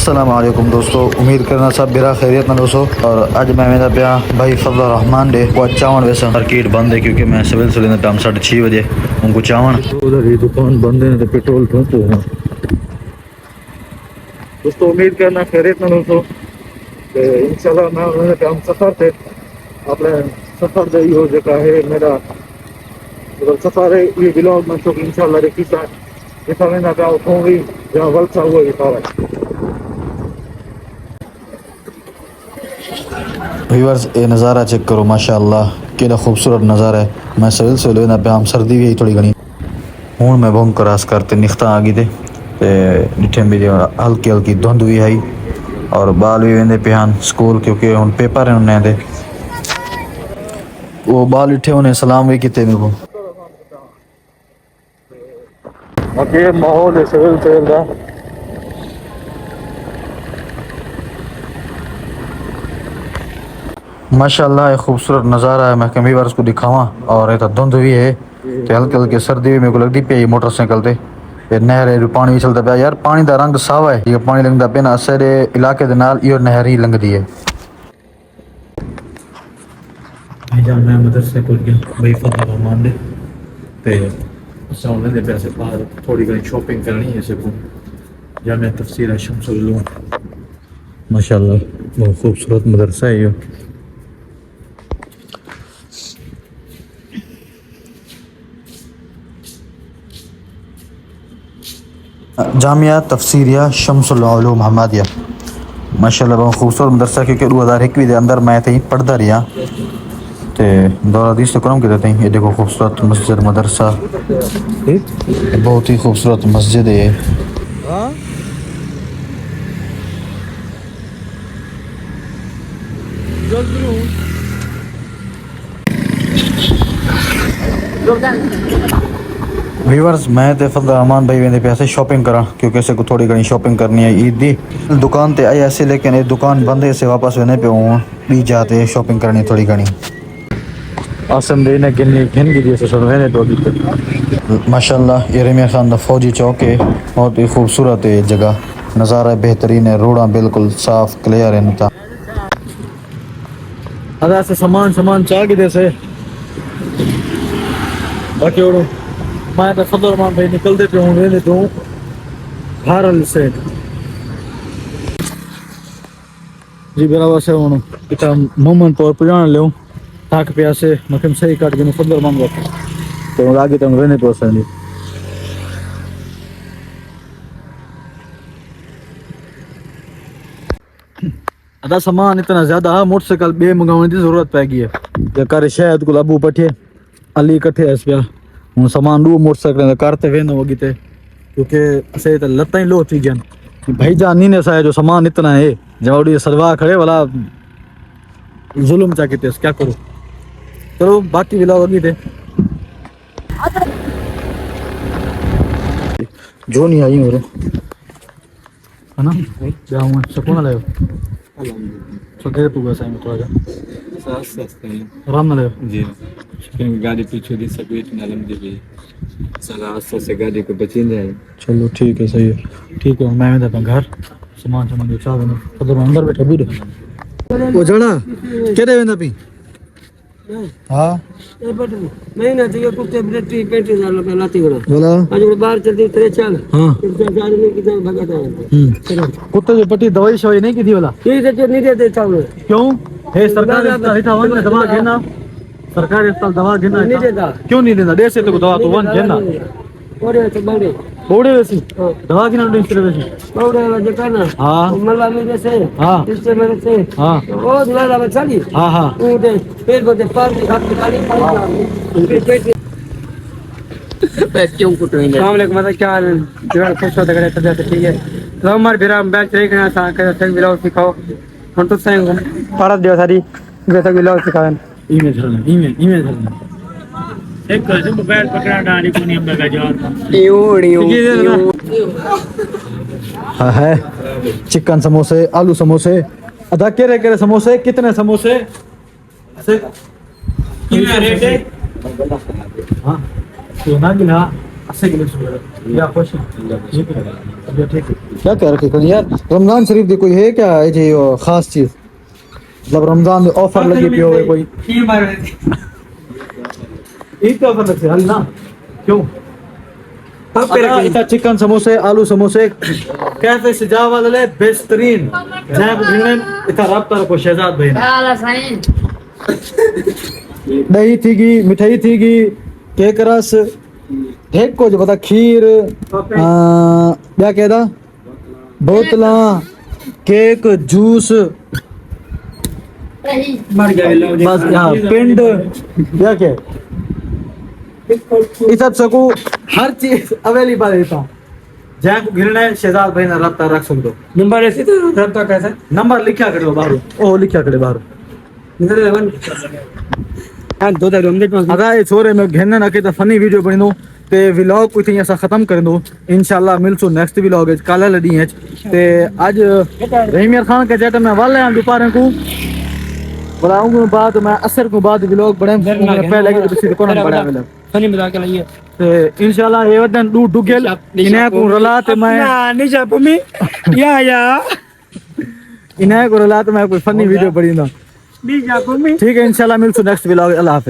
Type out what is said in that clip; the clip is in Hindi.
अस्सलामुअलैकुम दोस्तों, उम्मीद करना सब बेरा खैरियत ना दोस्तों। और आज मैं मेरा पिया भाई फजल रहमान डे को चावण वैसे मार्केट बंद है क्योंकि मैं सिविल से लेना टाइम 6:30 बजे उनको चावण उधर ही दुकान बंद है तो पेट्रोल ठोंको दोस्तों। उम्मीद करना खैरियत ना दोस्तों। इंशाल्लाह मैं टाइम सफर थे अपने सफर दे हो जगह है मेरा सफर है ये ब्लॉग में तो इंशाल्लाह देखी सा जैसा मैंने कहा उठूंगी जहाँ वलसा हुआ ये सारा व्यूअर्स ये नज़ारा चेक करो माशाअल्लाह केड़ा खूबसूरत नज़ारा है। मैं सिविल से लेना पे हम सर्दी भी थोड़ी घनी हूँ मैं भोंग क्रॉस करते निख्ता आ गई थे डिठे मेरी हल्की हल्की धुंध भी आई और बाल भी वेंदे पियान स्कूल क्योंकि हम पेपर हैं उन्हें दे वो बाल इठे उन्हें सलाम भी किते मेरे को बाकी माहौल है सिविल का माशाल्लाह एक खूबसूरत नज़ारा है। मैं कभी बार उसको दिखावा और ये धुंध भी है तो हल्के हल्के सर्दी भी मेरे को लगती पे मोटरसाइकिल ते नहर है पानी भी चलता पाया यार पानी का रंग सावा है ये पानी लंघदा पे ना असर इलाके दे नाल यो नहर ही लंघदी है। मैं मदरसे पहुंच गया भाई फजल रहमान दे ते सामने दे पैसे बाहर थोड़ी घनी शॉपिंग करनी है सबको या मैं तफसीर शम्सुल उलूम माशाल्लाह बहुत खूबसूरत मदरसा है यो। जामिया तफसीरिया शम्सुल उलूम हमादिया माशाल्लाह बहुत खूबसूरत मदरसा क्योंकि 2021 के अंदर मैं थे पढ़ता रहा ते दौरा दीस तो करम के थे। ये देखो खूबसूरत मस्जिद मदरसा बहुत ही खूबसूरत मस्जिद है। व्यूअर्स मैं ते फजल रहमान भाई वेंदे पैसे शॉपिंग करा क्योंकि इसे को थोड़ी घनी शॉपिंग करनी है ईद दी दुकान ते आई ऐसे लेकिन ये दुकान बंद है से वापस वेने पे हूँ भी जाते शॉपिंग करनी थोड़ी घनी आसम दे ने घिन की से सुन वेने तो माशाल्लाह ये रमिया खान दा फौजी चौक है बहुत ही खूबसूरत है जगह नज़ारा बेहतरीन है रोड़ा बिल्कुल साफ क्लियर है नता अदा से सामान चाह के से बाकी और मैं तो फजल रहमान भाई निकलते पे हूँ वेंदे तो भारल से जी बराबर से हूँ इतना मोमन पर पुजान ले ताक पे से मखम सही काट के फजल रहमान का तो आगे तो वेंदे पहुंचने अदा सामान इतना ज्यादा है मोटरसाइकिल बे मंगाने की जरूरत पै गई है कर शायद को अबू पठे अली कठे है पिया हूँ सामान दू मोटरसाइकिल करते वेंदो होगी थे क्योंकि असे तो लत्ता ही लो थी जन भाई जान नहीं ने सा जो सामान इतना है जवाड़ी सलवा खड़े वाला जुल्म चा किते क्या करो चलो बाकी विला होगी थे जो नहीं आई और है ना जाऊँ सुकून ले सके पूगा साईं तो आजा आराम ना ले जी गाड़ी पीछे दी सब इतना लंबी भी चला आस्ते से गाड़ी को बची जाए। चलो ठीक है सही है ठीक है मैं जाता घर सामान जो चाह देना तो अंदर बैठा बूढ़े वो जड़ा केरे वेंदा पी हां ए बट नहीं ना तो कुत्ते ब्रेटी 35000 रुपए लाती बड़ा बोला आज बाहर चलती तेरे चल हां गाड़ी में किधर भगाता है कुत्ते जो पट्टी दवाई शवाई नहीं की थी वाला ठीक है नहीं देते चावल क्यों है सरकार इतना वन दवा घेना सरकार इतना दवा घेना नहीं देता क्यों नहीं देता देश से तो दवा तो वन घेना ओरे तो बड़े बोड़े वैसी दवा की नाम डिस्ट्री वैसी बोड़े वाले का ना हां मल्ला में से हां इससे मेरे से हां वो दुआरा में चली हां हां वो दे पेट को दे पार की हाथ निकाली पेट पैसे क्यों कुट रहे हैं अस्सलाम वालेकुम मतलब क्या जो खुश होते करे तो ठीक है तो हमारे बिरा बैच देखना था कि तक बिलाव सिखाओ हम तो सही पढ़ा दियो सारी तक बिलाव सिखाएं ईमेल धरना एक कसम मोबाइल पकड़ा डाली को नियम लगा जवाब हाँ है चिकन समोसे आलू समोसे अदा केरे समोसे कितने समोसे ऐसे रेट है हाँ तो ना गिना 80 किलो या खुश ठीक है। क्या कह रखे कौन यार रमजान शरीफ दी कोई है क्या ये जो खास चीज मतलब रमजान में ऑफर लगी पी होवे कोई ईद का ऑफर लगते हल ना क्यों इतना चिकन समोसे आलू समोसे कैफे सजा वाले बेहतरीन जहाँ घूमने इतना रब्ता रखो शहजाद भाई दही थीगी मिठाई थीगी केक रस एक को जो बता खीर क्या कहता बोतला केक जूस बस यहाँ पिंड क्या क्या इस सब सकू हर चीज अवेलेबल है था जहाँ को गिरना है शहजाद भाई ना रब्ता रख सकते हो नंबर ऐसे तो रब्ता कैसा नंबर लिखा करो बाहर ओ लिखा करे बाहर दो अदा ये छोरे में घेरने ना के फनी वीडियो बनी दो ते व्लॉग कुछ ऐसा खत्म कर दो इंशाल्लाह मिलसो नेक्स्ट व्लॉग है काला लड़ी है ते आज रहीमियर खान के जेट में वाले हैं दोपहर को बुलाऊंगा बाद मैं असर को बाद व्लॉग बड़े पहले के किसी को ना बड़ा मिला फनी बता के लाइए ते इंशाल्लाह ये वदन दू डुगेल इन्हें को रला ते मैं निशा पमी या इन्हें को रला ते मैं कोई फनी वीडियो बनी ना निशा पमी ठीक है इंशाल्लाह मिलसो नेक्स्ट व्लॉग अल्लाह हाफिज़।